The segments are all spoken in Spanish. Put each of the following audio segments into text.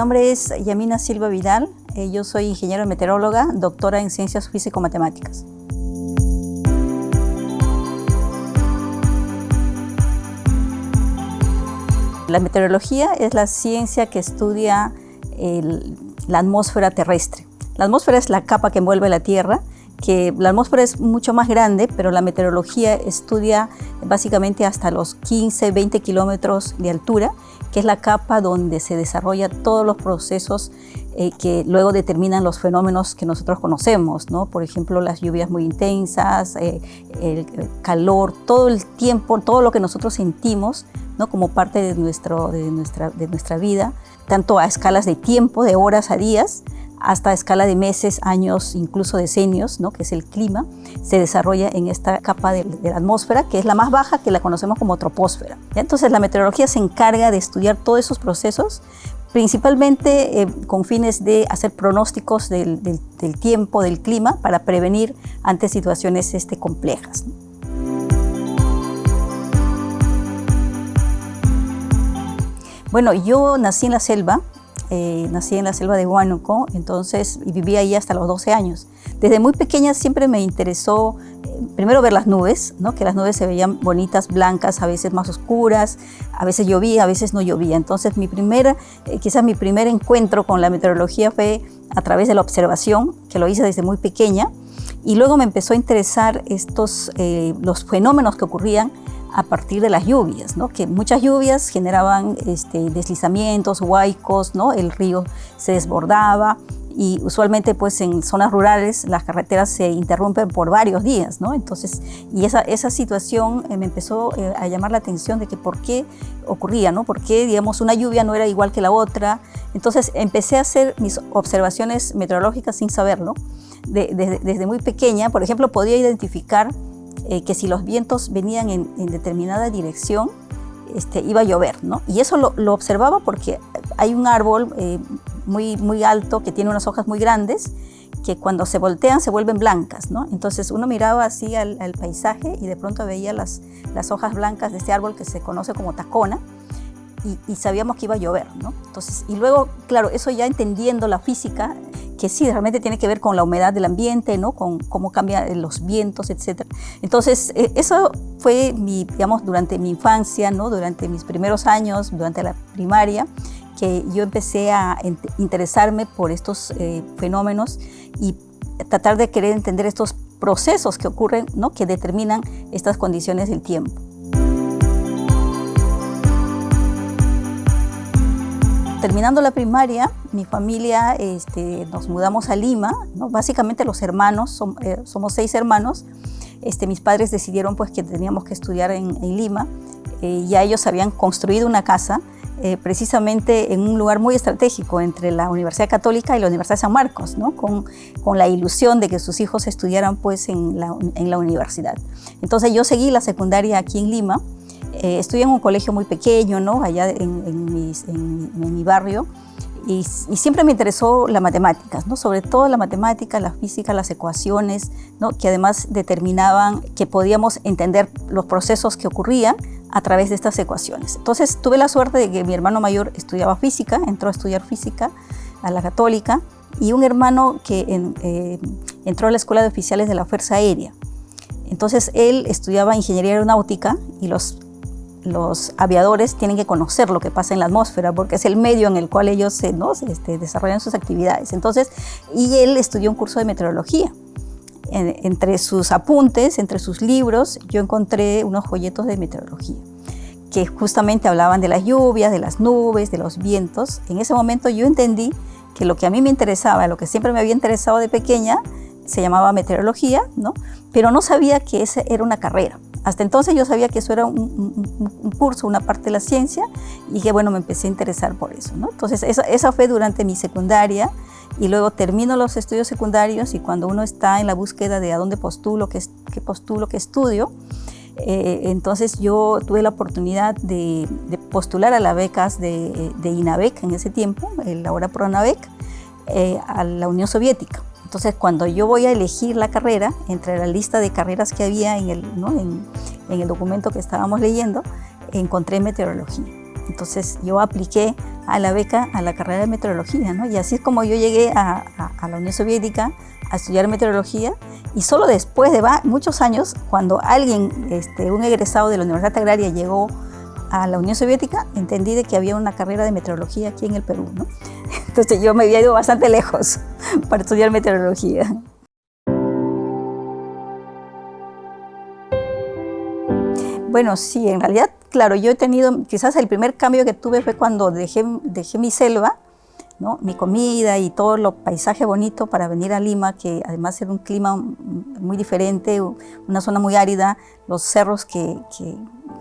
nombre es Yamina Silva Vidal. Yo soy ingeniera meteoróloga, doctora en ciencias físico-matemáticas. La meteorología es la ciencia que estudia la atmósfera terrestre. La atmósfera es la capa que envuelve la Tierra, que la atmósfera es mucho más grande, pero la meteorología estudia básicamente hasta los 15, 20 kilómetros de altura, que es la capa donde se desarrollan todos los procesos que luego determinan los fenómenos que nosotros conocemos, ¿no? Por ejemplo, las lluvias muy intensas, el calor, todo el tiempo, todo lo que nosotros sentimos, ¿no? Como parte de nuestra vida, tanto a escalas de tiempo, de horas a días, hasta a escala de meses, años, incluso decenios, ¿no? Que es el clima, se desarrolla en esta capa de la atmósfera, que es la más baja, que la conocemos como troposfera. Entonces la meteorología se encarga de estudiar todos esos procesos, principalmente con fines de hacer pronósticos del tiempo, del clima, para prevenir ante situaciones complejas, ¿no? Bueno, yo nací en la selva de Huánuco, entonces, y viví ahí hasta los 12 años. Desde muy pequeña siempre me interesó primero ver las nubes, ¿no? Que las nubes se veían bonitas, blancas, a veces más oscuras, a veces llovía, a veces no llovía. Entonces quizás mi primer encuentro con la meteorología fue a través de la observación, que lo hice desde muy pequeña, y luego me empezó a interesar los fenómenos que ocurrían a partir de las lluvias, ¿no? Que muchas lluvias generaban deslizamientos, huaicos, ¿no? El río se desbordaba y usualmente pues en zonas rurales las carreteras se interrumpen por varios días, ¿no? Entonces, y esa situación me empezó a llamar la atención de que por qué ocurría, ¿no? Por qué, digamos, una lluvia no era igual que la otra. Entonces empecé a hacer mis observaciones meteorológicas sin saberlo. Desde muy pequeña, por ejemplo, podía identificar que si los vientos venían en determinada dirección, iba a llover, ¿no? Y eso lo observaba porque hay un árbol muy alto que tiene unas hojas muy grandes que cuando se voltean se vuelven blancas, ¿no? Entonces uno miraba así al paisaje y de pronto veía las hojas blancas de este árbol que se conoce como tacona y sabíamos que iba a llover, ¿no? Entonces, y luego, claro, eso ya entendiendo la física, que sí, realmente tiene que ver con la humedad del ambiente, ¿no? Con cómo cambian los vientos, etc. Entonces, eso fue digamos, durante mi infancia, ¿no? Durante mis primeros años, durante la primaria, que yo empecé a interesarme por estos fenómenos y tratar de querer entender estos procesos que ocurren, ¿no? Que determinan estas condiciones del tiempo. Terminando la primaria, mi familia nos mudamos a Lima, ¿no? Básicamente los hermanos, somos 6 hermanos. Mis padres decidieron pues, que teníamos que estudiar en Lima. Ya ellos habían construido una casa precisamente en un lugar muy estratégico entre la Universidad Católica y la Universidad de San Marcos, ¿no? Con la ilusión de que sus hijos estudiaran pues, en la universidad. Entonces yo seguí la secundaria aquí en Lima. Estudié en un colegio muy pequeño, ¿no? Allá en mi barrio, y siempre me interesó las matemáticas, ¿no? Sobre todo la matemática, la física, las ecuaciones, ¿no? Que además determinaban que podíamos entender los procesos que ocurrían a través de estas ecuaciones. Entonces tuve la suerte de que mi hermano mayor estudiaba física, entró a estudiar física a la Católica, y un hermano que entró a la Escuela de Oficiales de la Fuerza Aérea. Entonces él estudiaba ingeniería aeronáutica y los aviadores tienen que conocer lo que pasa en la atmósfera porque es el medio en el cual ellos desarrollan sus actividades. Entonces, y él estudió un curso de meteorología. Entre sus apuntes, entre sus libros, yo encontré unos folletos de meteorología que justamente hablaban de las lluvias, de las nubes, de los vientos. En ese momento yo entendí que lo que a mí me interesaba, lo que siempre me había interesado de pequeña, se llamaba meteorología, ¿no? Pero no sabía que esa era una carrera. Hasta entonces yo sabía que eso era un curso, una parte de la ciencia, y que bueno, me empecé a interesar por eso, ¿no? Entonces esa fue durante mi secundaria, y luego termino los estudios secundarios, y cuando uno está en la búsqueda de a dónde postulo, qué postulo, qué estudio, entonces yo tuve la oportunidad de postular a las becas de INAVEC en ese tiempo, ahora PRONAVEC, a la Unión Soviética. Entonces, cuando yo voy a elegir la carrera, entre la lista de carreras que había en el documento que estábamos leyendo, encontré meteorología. Entonces yo apliqué a la beca a la carrera de meteorología, ¿no? Y así es como yo llegué a la Unión Soviética a estudiar meteorología, y solo después de muchos años, cuando alguien, un egresado de la Universidad Agraria llegó a la Unión Soviética, entendí de que había una carrera de meteorología aquí en el Perú, ¿no? Entonces yo me había ido bastante lejos para estudiar meteorología. Bueno, sí, en realidad, claro, yo he tenido, quizás el primer cambio que tuve fue cuando dejé mi selva, ¿no? Mi comida y todo lo paisaje bonito para venir a Lima, que además era un clima muy diferente, una zona muy árida, los cerros que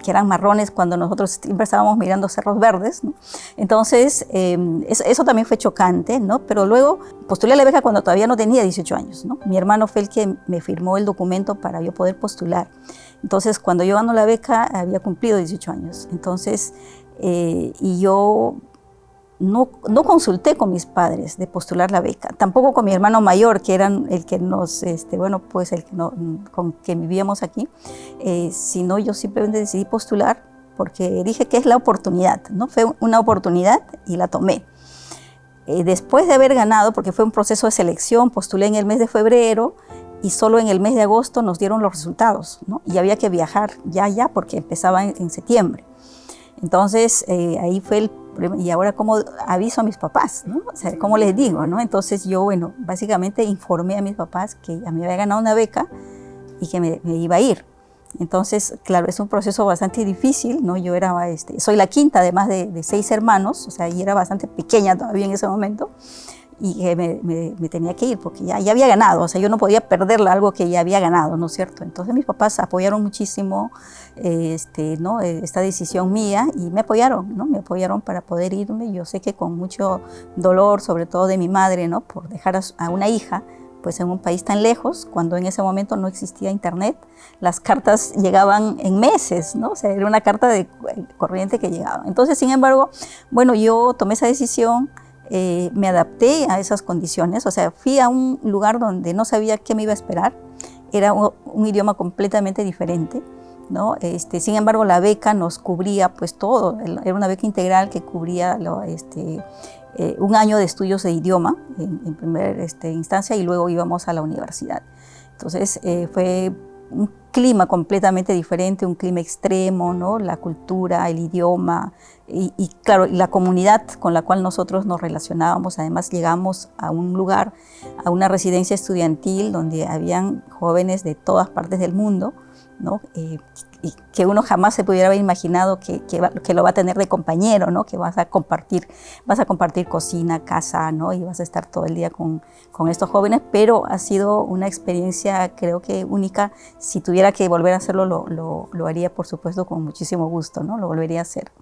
eran marrones cuando nosotros siempre estábamos mirando cerros verdes, ¿no? Entonces, eso también fue chocante, ¿no? Pero luego postulé a la beca cuando todavía no tenía 18 años, ¿no? Mi hermano fue el que me firmó el documento para yo poder postular. Entonces, cuando yo gano la beca, había cumplido 18 años. Entonces, y yo no consulté con mis padres de postular la beca, tampoco con mi hermano mayor, que era el que nos, con quien vivíamos aquí, sino yo simplemente decidí postular porque dije que es la oportunidad, ¿no? Fue una oportunidad y la tomé. Después de haber ganado, porque fue un proceso de selección, postulé en el mes de febrero y solo en el mes de agosto nos dieron los resultados, ¿no? Y había que viajar ya porque empezaba en septiembre. Entonces, ahí fue el problema. Y ahora, ¿cómo aviso a mis papás, ¿no? O sea, ¿cómo les digo, no? Entonces, yo, bueno, básicamente informé a mis papás que a mí me había ganado una beca y que me iba a ir. Entonces, claro, es un proceso bastante difícil, ¿no? Yo era, soy la quinta, además de 6 hermanos, o sea, y era bastante pequeña todavía en ese momento, y me tenía que ir porque ya había ganado, o sea, yo no podía perder algo que ya había ganado, ¿no es cierto? Entonces mis papás apoyaron muchísimo esta decisión mía y me apoyaron, ¿no? Me apoyaron para poder irme. Yo sé que con mucho dolor, sobre todo de mi madre, ¿no? Por dejar a una hija pues en un país tan lejos, cuando en ese momento no existía internet, las cartas llegaban en meses, ¿no? O sea, era una carta de corriente que llegaba. Entonces, sin embargo, bueno, yo tomé esa decisión. Me adapté a esas condiciones, o sea, fui a un lugar donde no sabía qué me iba a esperar, era un idioma completamente diferente, ¿no? Sin embargo, la beca nos cubría pues todo, era una beca integral que cubría un año de estudios de idioma en primera instancia y luego íbamos a la universidad. Entonces fue un clima completamente diferente, un clima extremo, ¿no? La cultura, el idioma y claro, la comunidad con la cual nosotros nos relacionábamos. Además llegamos a un lugar, a una residencia estudiantil donde habían jóvenes de todas partes del mundo, ¿no? Y que uno jamás se pudiera haber imaginado que lo va a tener de compañero, ¿no? Que vas a compartir cocina, casa, ¿no? Y vas a estar todo el día con estos jóvenes, pero ha sido una experiencia creo que única. Si tuviera que volver a hacerlo, lo haría por supuesto con muchísimo gusto, ¿no? Lo volvería a hacer.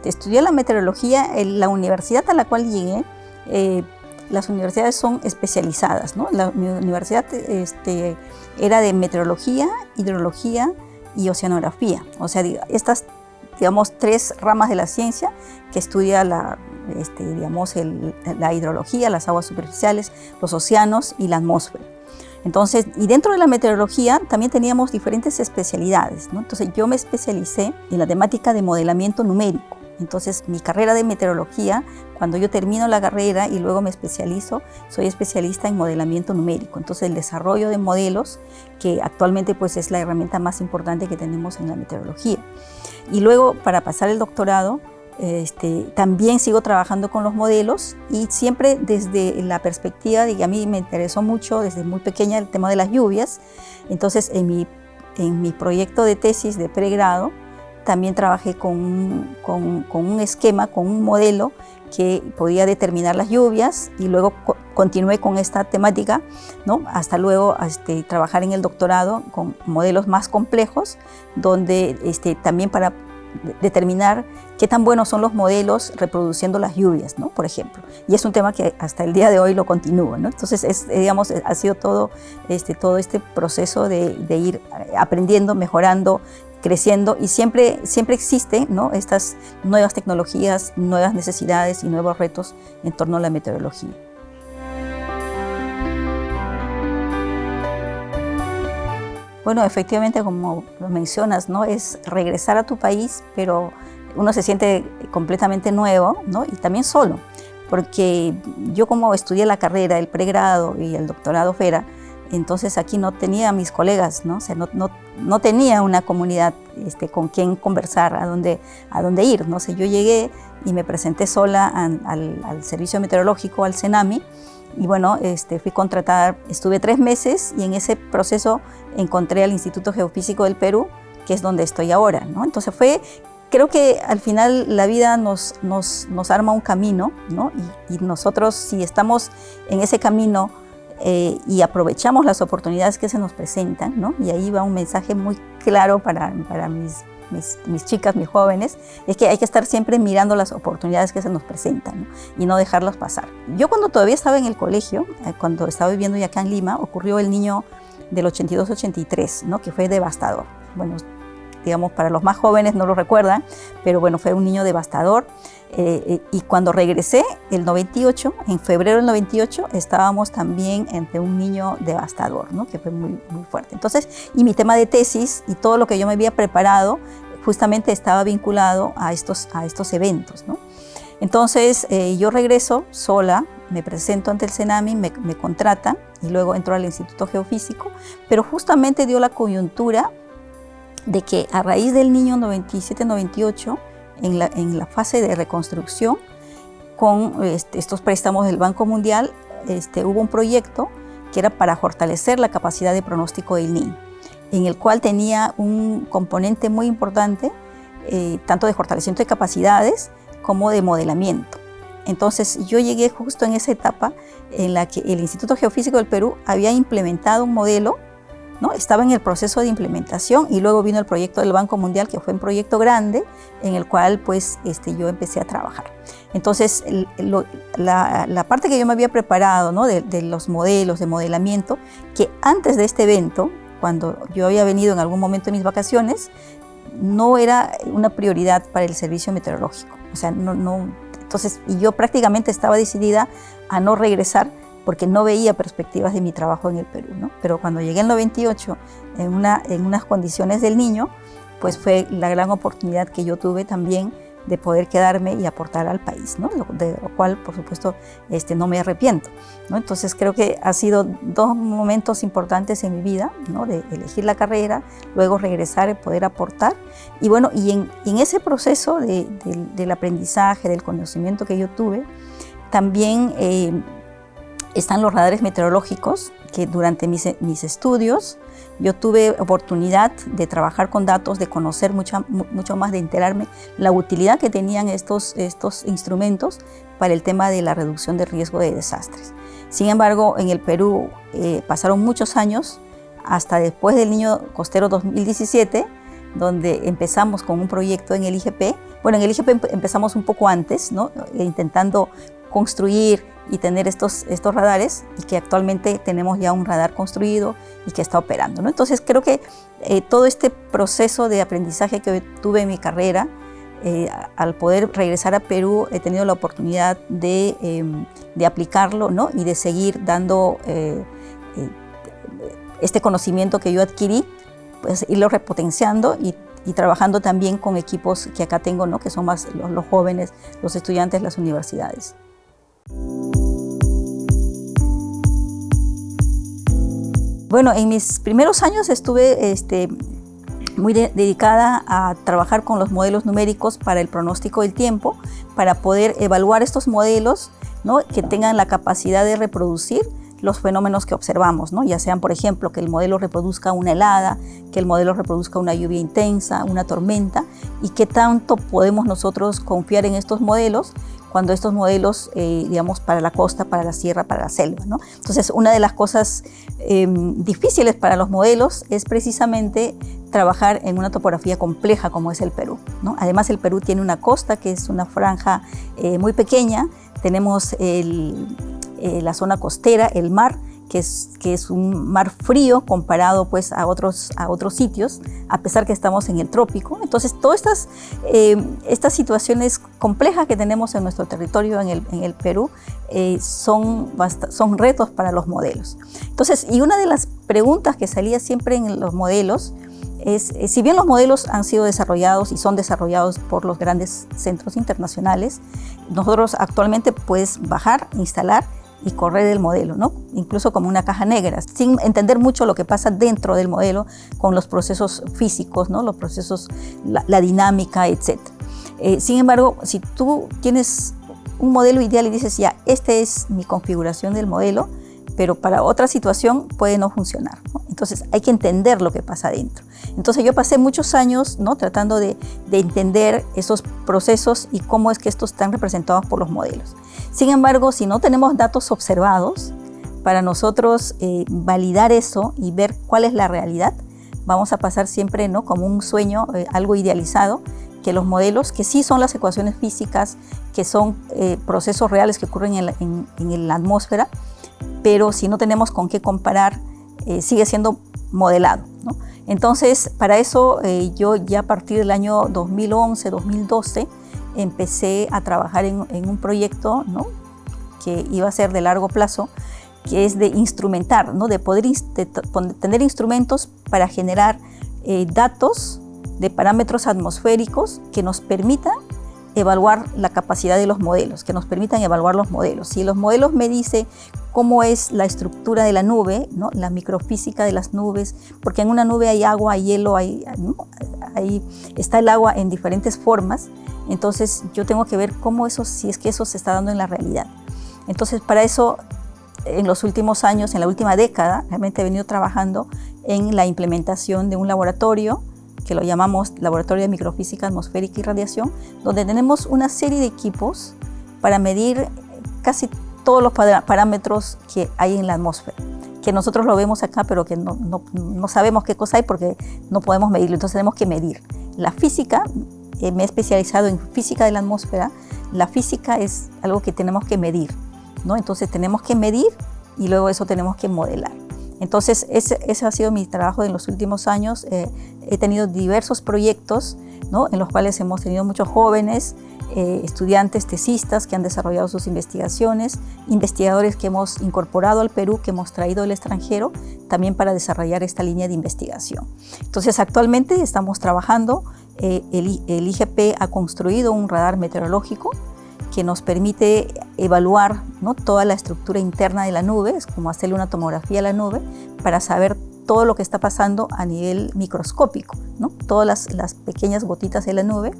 Estudié la meteorología en la universidad a la cual llegué. Las universidades son especializadas, ¿no? Mi universidad era de meteorología, hidrología y oceanografía. O sea, estas, digamos, 3 ramas de la ciencia que estudia la hidrología, las aguas superficiales, los océanos y la atmósfera. Entonces, y dentro de la meteorología también teníamos diferentes especialidades, ¿no? Entonces, yo me especialicé en la temática de modelamiento numérico. Entonces, mi carrera de meteorología, cuando yo termino la carrera y luego me especializo, soy especialista en modelamiento numérico. Entonces, el desarrollo de modelos, que actualmente pues, es la herramienta más importante que tenemos en la meteorología. Y luego, para pasar el doctorado, también sigo trabajando con los modelos y siempre desde la perspectiva de que a mí me interesó mucho desde muy pequeña el tema de las lluvias. Entonces, en mi proyecto de tesis de pregrado, también trabajé con un esquema, con un modelo que podía determinar las lluvias y luego continué con esta temática, ¿no? Hasta luego trabajar en el doctorado con modelos más complejos, donde también para determinar qué tan buenos son los modelos reproduciendo las lluvias, ¿no? Por ejemplo. Y es un tema que hasta el día de hoy lo continúo, ¿no? Entonces, digamos, ha sido todo este proceso de ir aprendiendo, mejorando, creciendo y siempre existen, ¿no? Estas nuevas tecnologías, nuevas necesidades y nuevos retos en torno a la meteorología. Bueno, efectivamente, como lo mencionas, ¿no? Es regresar a tu país, pero uno se siente completamente nuevo, ¿no? Y también solo, porque yo como estudié la carrera, el pregrado y el doctorado fuera, entonces aquí no tenía a mis colegas, ¿no? O sea, no tenía una comunidad con quien conversar, a dónde ir, ¿no? O sea, yo llegué y me presenté sola al servicio meteorológico, al CENAMI, y bueno, fui contratada, estuve 3 meses y en ese proceso encontré al Instituto Geofísico del Perú, que es donde estoy ahora, ¿no? Entonces creo que al final la vida nos arma un camino, ¿no? Y nosotros, si estamos en ese camino y aprovechamos las oportunidades que se nos presentan, ¿no? Y ahí va un mensaje muy claro para mis chicas, mis jóvenes, es que hay que estar siempre mirando las oportunidades que se nos presentan, ¿no? Y no dejarlas pasar. Yo cuando todavía estaba en el colegio, cuando estaba viviendo ya acá en Lima, ocurrió el niño del 82-83, ¿no? Que fue devastador. Bueno, digamos, para los más jóvenes no lo recuerdan, pero bueno, fue un niño devastador. Y cuando regresé, el 98, en febrero del 98, estábamos también ante un niño devastador, ¿no? Que fue muy, muy fuerte. Entonces, y mi tema de tesis y todo lo que yo me había preparado, justamente estaba vinculado a estos eventos, ¿no? Entonces, yo regreso sola, me presento ante el CENAMI, me contratan y luego entro al Instituto Geofísico, pero justamente dio la coyuntura de que a raíz del niño 97-98, en la fase de reconstrucción, con estos préstamos del Banco Mundial, hubo un proyecto que era para fortalecer la capacidad de pronóstico del niño, en el cual tenía un componente muy importante, tanto de fortalecimiento de capacidades como de modelamiento. Entonces yo llegué justo en esa etapa en la que el Instituto Geofísico del Perú había implementado un modelo, ¿no? Estaba en el proceso de implementación y luego vino el proyecto del Banco Mundial, que fue un proyecto grande en el cual pues, yo empecé a trabajar. Entonces, la parte que yo me había preparado, ¿no? de los modelos, de modelamiento, que antes de este evento, cuando yo había venido en algún momento de mis vacaciones, no era una prioridad para el servicio meteorológico. O sea, entonces, y yo prácticamente estaba decidida a no regresar porque no veía perspectivas de mi trabajo en el Perú, ¿no? Pero cuando llegué en el 98, en unas condiciones del niño, pues fue la gran oportunidad que yo tuve también de poder quedarme y aportar al país, ¿no? De lo cual, por supuesto, no me arrepiento, ¿no? Entonces creo que ha sido 2 momentos importantes en mi vida, ¿no? De elegir la carrera, luego regresar y poder aportar. Y bueno, y en ese proceso del aprendizaje, del conocimiento que yo tuve, también están los radares meteorológicos, que durante mis estudios yo tuve oportunidad de trabajar con datos, de conocer mucho más, de enterarme la utilidad que tenían estos instrumentos para el tema de la reducción de riesgo de desastres. Sin embargo, en el Perú pasaron muchos años, hasta después del Niño Costero 2017, donde empezamos con un proyecto en el IGP. Bueno, en el IGP empezamos un poco antes, ¿no? Intentando construir y tener estos radares, y que actualmente tenemos ya un radar construido y que está operando, ¿no? Entonces creo que todo este proceso de aprendizaje que tuve en mi carrera, al poder regresar a Perú, he tenido la oportunidad de aplicarlo, ¿no? Y de seguir dando este conocimiento que yo adquirí, pues irlo repotenciando y trabajando también con equipos que acá tengo, ¿no? Que son más los jóvenes, los estudiantes, las universidades. Bueno, en mis primeros años estuve muy dedicada a trabajar con los modelos numéricos para el pronóstico del tiempo, para poder evaluar estos modelos, ¿no? Que tengan la capacidad de reproducir los fenómenos que observamos, ¿no? Ya sean, por ejemplo, que el modelo reproduzca una helada, que el modelo reproduzca una lluvia intensa, una tormenta, y qué tanto podemos nosotros confiar en estos modelos cuando estos modelos, digamos, para la costa, para la sierra, para la selva, ¿no? Entonces, una de las cosas difíciles para los modelos es precisamente trabajar en una topografía compleja como es el Perú, ¿no? Además, el Perú tiene una costa que es una franja muy pequeña, tenemos la zona costera, el mar, que es un mar frío comparado pues a otros sitios, a pesar que estamos en el trópico. Entonces, todas estas situaciones complejas que tenemos en nuestro territorio, en el Perú, son retos para los modelos. Entonces, y una de las preguntas que salía siempre en los modelos es, si bien los modelos han sido desarrollados y son desarrollados por los grandes centros internacionales, nosotros actualmente puedes bajar, instalar y correr el modelo, ¿no? Incluso como una caja negra, sin entender mucho lo que pasa dentro del modelo con los procesos físicos, ¿no? Los procesos, la dinámica, etc. Sin embargo, si tú tienes un modelo ideal y dices, ya, esta es mi configuración del modelo, pero para otra situación puede no funcionar, ¿no? Entonces hay que entender lo que pasa dentro. Entonces yo pasé muchos años, ¿no?, tratando de entender esos procesos y cómo es que estos están representados por los modelos. Sin embargo, si no tenemos datos observados, para nosotros validar eso y ver cuál es la realidad, vamos a pasar siempre, ¿no?, como un sueño, algo idealizado, que los modelos, que sí son las ecuaciones físicas, que son procesos reales que ocurren en la atmósfera, pero si no tenemos con qué comparar, sigue siendo modelado, ¿no? Entonces, para eso yo ya a partir del año 2011, 2012, empecé a trabajar en un proyecto, ¿no?, que iba a ser de largo plazo, que es de instrumentar, ¿no?, de poder tener instrumentos para generar datos de parámetros atmosféricos que nos permitan evaluar la capacidad de los modelos, que nos permitan evaluar los modelos. Si los modelos me dicen cómo es la estructura de la nube, ¿no?, la microfísica de las nubes, porque en una nube hay agua, hay hielo, ahí está el agua en diferentes formas, entonces yo tengo que ver cómo eso, si es que eso se está dando en la realidad. Entonces, para eso, en los últimos años, en la última década, realmente he venido trabajando en la implementación de un laboratorio que lo llamamos Laboratorio de Microfísica Atmosférica y Radiación, donde tenemos una serie de equipos para medir casi todos los parámetros que hay en la atmósfera, que nosotros lo vemos acá, pero que no sabemos qué cosa hay porque no podemos medirlo, entonces tenemos que medir. La física, me he especializado en física de la atmósfera. La física es algo que tenemos que medir, ¿no? Entonces tenemos que medir y luego eso tenemos que modelar. Entonces ese ha sido mi trabajo en los últimos años. He tenido diversos proyectos, ¿no?, en los cuales hemos tenido muchos jóvenes, estudiantes, tesistas que han desarrollado sus investigaciones, investigadores que hemos incorporado al Perú, que hemos traído del extranjero, también para desarrollar esta línea de investigación. Entonces actualmente estamos trabajando, el IGP ha construido un radar meteorológico que nos permite evaluar, ¿no?, toda la estructura interna de la nube, es como hacerle una tomografía a la nube para saber todo lo que está pasando a nivel microscópico, ¿no?, todas las pequeñas gotitas de la nube.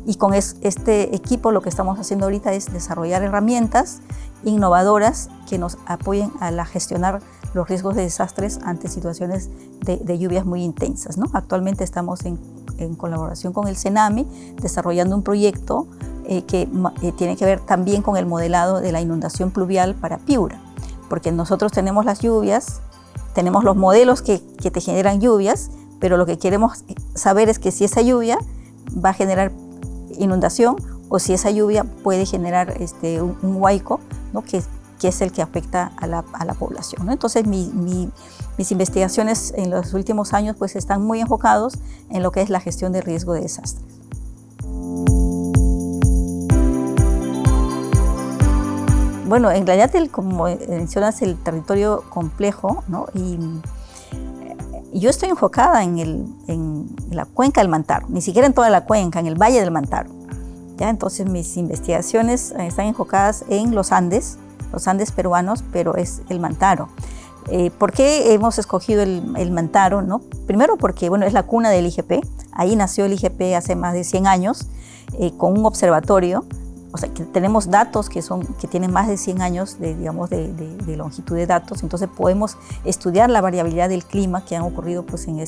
Y con este equipo lo que estamos haciendo ahorita es desarrollar herramientas innovadoras que nos apoyen a gestionar los riesgos de desastres ante situaciones de lluvias muy intensas, ¿no? Actualmente estamos en colaboración con el CENAMI desarrollando un proyecto que tiene que ver también con el modelado de la inundación pluvial para Piura, porque nosotros tenemos las lluvias, tenemos los modelos que te generan lluvias, pero lo que queremos saber es que si esa lluvia va a generar inundación o si esa lluvia puede generar un huaico, ¿no?, que es el que afecta a la población, ¿no? Entonces mis investigaciones en los últimos años pues están muy enfocados en lo que es la gestión de riesgo de desastres. Bueno, en realidad, como mencionas, el territorio complejo, ¿no?, y yo estoy enfocada en la cuenca del Mantaro, ni siquiera en toda la cuenca, en el Valle del Mantaro, ¿ya? Entonces mis investigaciones están enfocadas en los Andes peruanos, pero es el Mantaro. ¿Por qué hemos escogido el Mantaro, ¿no? Primero porque, bueno, es la cuna del IGP, ahí nació el IGP hace más de 100 años, con un observatorio. O sea, que tenemos datos que tienen más de 100 años de longitud de datos, entonces podemos estudiar la variabilidad del clima que han ocurrido pues, en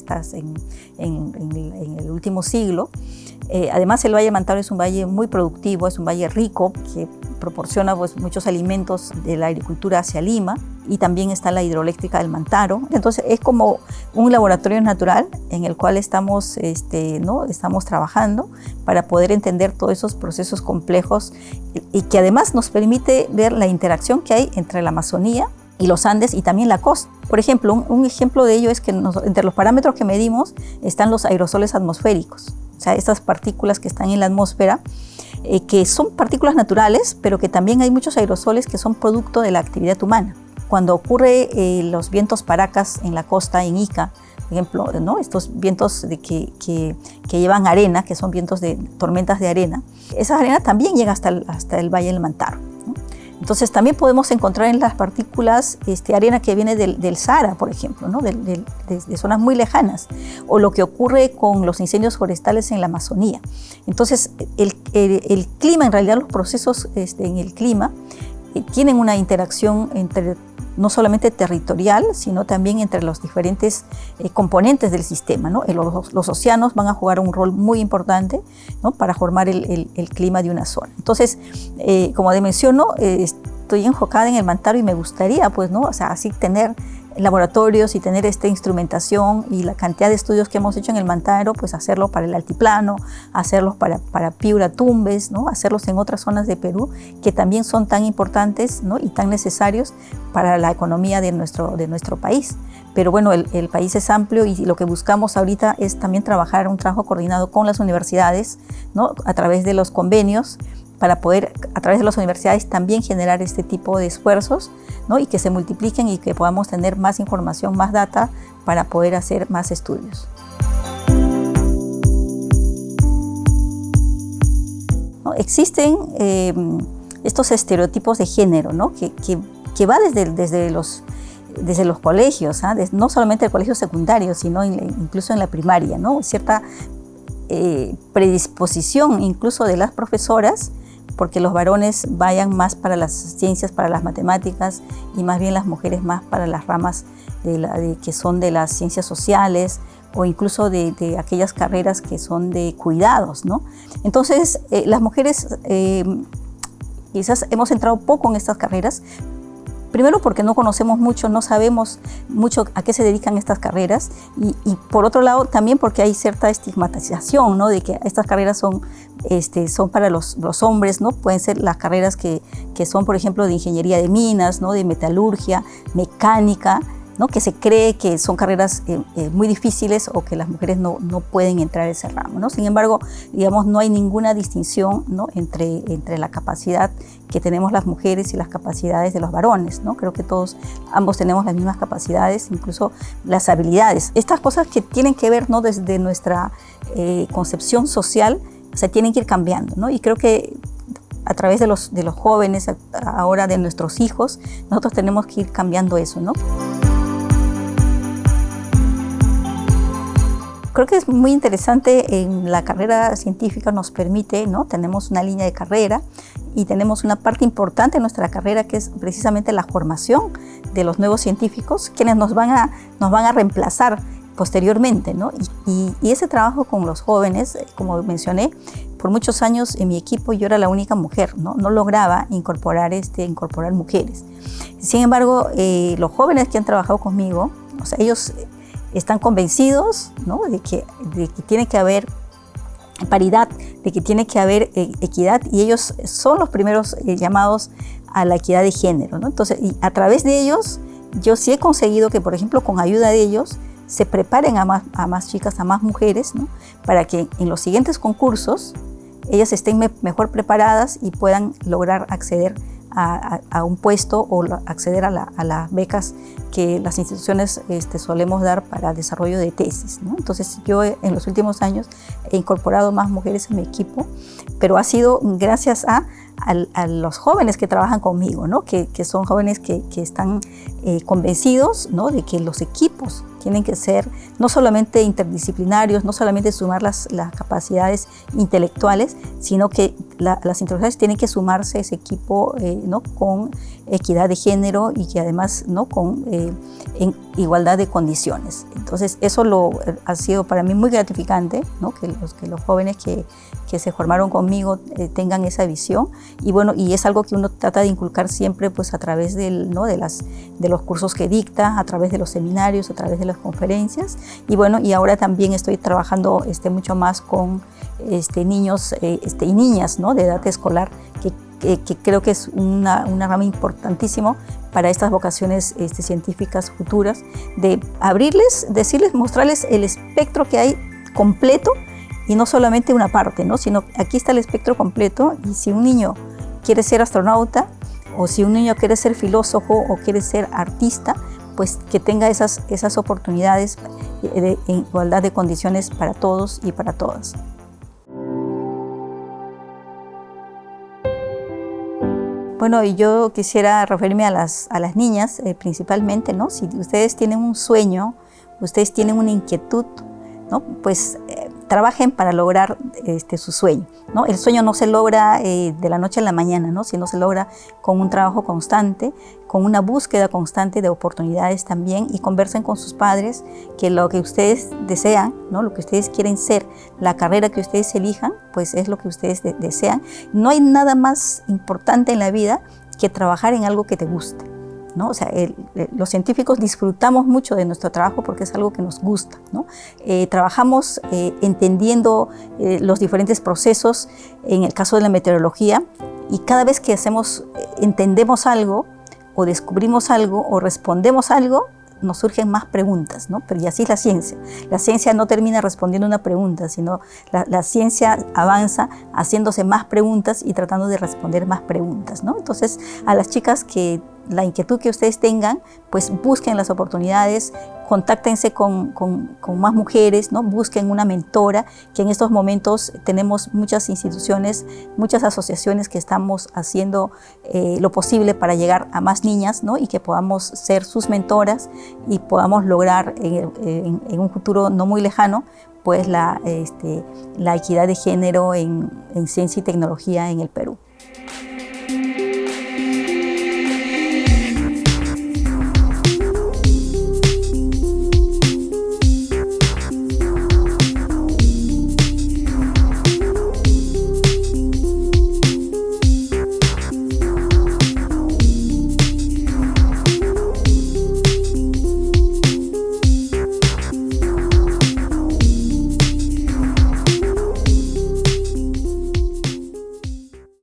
el último siglo. Además, el Valle Mantaro es un valle muy productivo, es un valle rico que proporciona pues, muchos alimentos de la agricultura hacia Lima, y también está la hidroeléctrica del Mantaro. Entonces es como un laboratorio natural en el cual estamos trabajando para poder entender todos esos procesos complejos y que además nos permite ver la interacción que hay entre la Amazonía y los Andes y también la costa. Por ejemplo, un ejemplo de ello es que entre los parámetros que medimos están los aerosoles atmosféricos, o sea, estas partículas que están en la atmósfera, que son partículas naturales, pero que también hay muchos aerosoles que son producto de la actividad humana. Cuando ocurre los vientos paracas en la costa, en Ica, por ejemplo, ¿no? Estos vientos que llevan arena, que son vientos de tormentas de arena, esa arena también llega hasta el Valle del Mantaro, ¿no? Entonces también podemos encontrar en las partículas arena que viene del Sahara, por ejemplo, ¿no? de zonas muy lejanas, o lo que ocurre con los incendios forestales en la Amazonía. Entonces el clima, en realidad los procesos en el clima tienen una interacción entre no solamente territorial, sino también entre los diferentes componentes del sistema, ¿no? Los océanos van a jugar un rol muy importante, ¿no? Para formar el clima de una zona. Entonces, como menciono, estoy enfocada en el Mantaro y me gustaría, pues, ¿no? O sea, así tener laboratorios y tener esta instrumentación y la cantidad de estudios que hemos hecho en el Mantaro, pues hacerlo para el altiplano, hacerlos para Piura, Tumbes, ¿no? Hacerlos en otras zonas de Perú que también son tan importantes, ¿no? Y tan necesarios para la economía de nuestro país. Pero bueno, el país es amplio y lo que buscamos ahorita es también trabajar un trabajo coordinado con las universidades, ¿no? A través de los convenios, para poder, a través de las universidades, también generar este tipo de esfuerzos, ¿no? Y que se multipliquen y que podamos tener más información, más data para poder hacer más estudios. ¿No? Existen estos estereotipos de género, ¿no? que va desde los colegios, ¿ah? No solamente el colegio secundario, sino incluso en la primaria, ¿no? Cierta predisposición incluso de las profesoras porque los varones vayan más para las ciencias, para las matemáticas, y más bien las mujeres más para las ramas que son de las ciencias sociales o incluso de aquellas carreras que son de cuidados, ¿no? Entonces, las mujeres quizás hemos entrado poco en estas carreras. Primero porque no conocemos mucho, no sabemos mucho a qué se dedican estas carreras y por otro lado también porque hay cierta estigmatización, ¿no? De que estas carreras son para los hombres, ¿no? Pueden ser las carreras que son, por ejemplo, de ingeniería de minas, ¿no? De metalurgia, mecánica, ¿no? Que se cree que son carreras muy difíciles o que las mujeres no pueden entrar a ese ramo, ¿no? Sin embargo, digamos, no hay ninguna distinción, ¿no? entre la capacidad que tenemos las mujeres y las capacidades de los varones, ¿no? Creo que ambos tenemos las mismas capacidades, incluso las habilidades. Estas cosas que tienen que ver, ¿no? Desde nuestra concepción social, o sea, tienen que ir cambiando, ¿no? Y creo que a través de los jóvenes, ahora de nuestros hijos, nosotros tenemos que ir cambiando eso, ¿no? Creo que es muy interesante, en la carrera científica nos permite, ¿no? Tenemos una línea de carrera y tenemos una parte importante en nuestra carrera que es precisamente la formación de los nuevos científicos, quienes nos van a reemplazar posteriormente, ¿no? Y ese trabajo con los jóvenes, como mencioné, por muchos años en mi equipo yo era la única mujer, ¿no? No lograba incorporar mujeres. Sin embargo, los jóvenes que han trabajado conmigo, o sea, ellos están convencidos, ¿no? de que tiene que haber paridad, de que tiene que haber equidad, y ellos son los primeros llamados a la equidad de género, ¿no? Entonces, y a través de ellos, yo sí he conseguido que, por ejemplo, con ayuda de ellos, se preparen a más chicas, a más mujeres, ¿no? Para que en los siguientes concursos ellas estén mejor preparadas y puedan lograr acceder a un puesto o acceder a las becas que las instituciones solemos dar para desarrollo de tesis, ¿no? Entonces yo en los últimos años he incorporado más mujeres en mi equipo, pero ha sido gracias a los jóvenes que trabajan conmigo, ¿no? Que son jóvenes que están convencidos, ¿no? De que los equipos tienen que ser no solamente interdisciplinarios, no solamente sumar las capacidades intelectuales, sino que las instituciones tienen que sumarse a ese equipo, ¿no? Con equidad de género y que además, ¿no? En igualdad de condiciones. Entonces eso ha sido para mí muy gratificante, ¿no? Que los jóvenes que se formaron conmigo tengan esa visión, y bueno, y es algo que uno trata de inculcar siempre, pues a través de los cursos que dicta, a través de los seminarios, a través de las conferencias, y bueno, y ahora también estoy trabajando mucho más con niños y niñas, ¿no? De edad escolar, que creo que es una rama importantísimo para estas vocaciones científicas futuras, de abrirles, decirles, mostrarles el espectro que hay completo y no solamente una parte, ¿no? Sino aquí está el espectro completo, y si un niño quiere ser astronauta, o si un niño quiere ser filósofo o quiere ser artista, pues que tenga esas oportunidades en igualdad de condiciones para todos y para todas. Bueno, y yo quisiera referirme a las niñas principalmente, ¿no? Si ustedes tienen un sueño, ustedes tienen una inquietud, ¿no? Pues trabajen para lograr su sueño, ¿no? El sueño no se logra de la noche a la mañana, ¿no? Sino se logra con un trabajo constante, con una búsqueda constante de oportunidades también, y conversen con sus padres que lo que ustedes desean, ¿no? Lo que ustedes quieren ser, la carrera que ustedes elijan, pues es lo que ustedes desean. No hay nada más importante en la vida que trabajar en algo que te guste, ¿no? O sea, los científicos disfrutamos mucho de nuestro trabajo porque es algo que nos gusta, ¿no? Trabajamos entendiendo los diferentes procesos, en el caso de la meteorología, y cada vez que entendemos algo, o descubrimos algo, o respondemos algo, nos surgen más preguntas, ¿no? Pero y así es la ciencia. La ciencia no termina respondiendo una pregunta, sino la ciencia avanza haciéndose más preguntas y tratando de responder más preguntas, ¿no? Entonces, a las chicas, que la inquietud que ustedes tengan, pues busquen las oportunidades, contáctense con más mujeres, ¿no? Busquen una mentora, que en estos momentos tenemos muchas instituciones, muchas asociaciones que estamos haciendo lo posible para llegar a más niñas, ¿no? Y que podamos ser sus mentoras y podamos lograr en un futuro no muy lejano, pues la equidad de género en ciencia y tecnología en el Perú.